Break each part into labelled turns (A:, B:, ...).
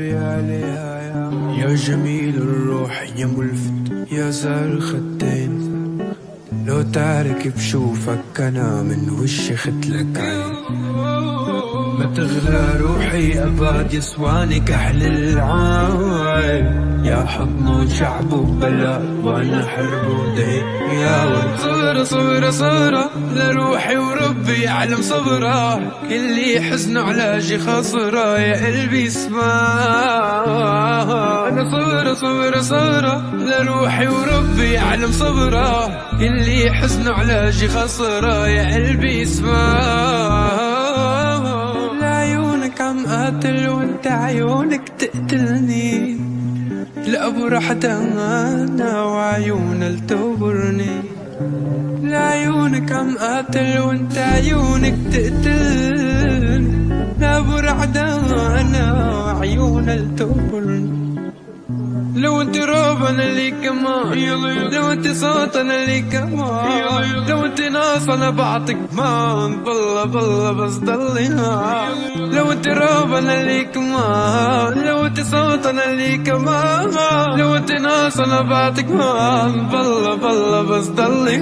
A: قلبي عليها يا جميل الروح يا ملفت يا زار الخدين، لو تعرك بشوفك أنا من وشي ختلك عين. ما تغلى روحي أباد يسواني كحل العين، يا حضن شعب وبلاد وأنا حرب ودين. يا ولد صبرة صبرة صبرة لروحي وربي يعلم صبرة، اللي حزنه على شي خسرة يا قلبي اسمع. أنا صبرة صبرة صبرة لروحي وربي يعلم صبرة، اللي حزنه على شي خسرة يا قلبي اسمع. لعيونك عم قاتل وانت عيونك تقتلني، لأبو راح أنا وعيونها لتبرني. لعيونك عم قاتل وانت عيونك تقتلني، لأبو راح أنا وعيونها لتبرني. لو انت راب انا اللي كمان، لو انت صوت انا اللي كمان، لو انت ناس انا بعطيك مان. بالله بالله بس ضلي لو انت راب انا اللي كمان، لو انت صوت انا اللي كمان، لو انت ناس انا بعطيك مان. بالله بالله بس ضلي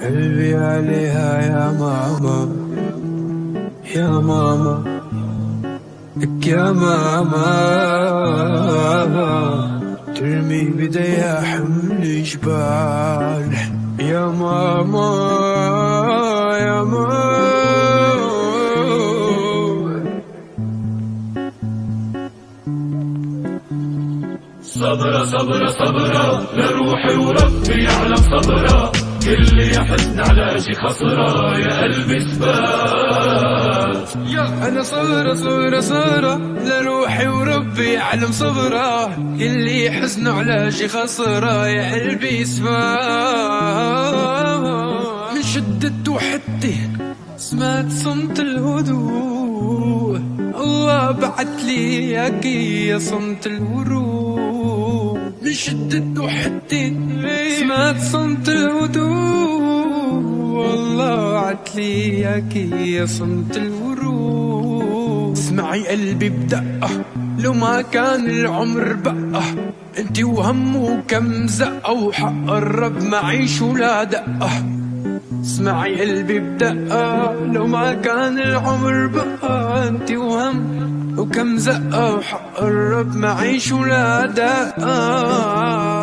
A: قلبي عليها يا ماما يا ماما لك يا ماما، ترمي بديها حمل جبال. يا ماما يا ماما
B: صبرة صبرة صبرة لروحي وربي يعلم صبرة، اللي يحزن على شي خسرة يا قلبي ثبات.
A: أنا صبرة صبرة صبرة لروحي وربي يعلم صبرة، اللي يحزنوا على شي خسرة يا قلبي اسمع. من شدة وحدتي سمعت صمت الهدوء، الله بعت لي اياكي يا صمت الورود. من شدة وحدتي سمعت صمت الهدوء، والله بعت لي اياكي يا صمت الورود. اسمعي قلبي بدقة لو ما كان العمر بقى، انتي وهم وكم زقة وحق الرب معيش ولا دقة. اسمعي قلبي بدقة لو ما كان العمر بقى، انتي وهم وكم زقة وحق الرب معيش ولا دقة.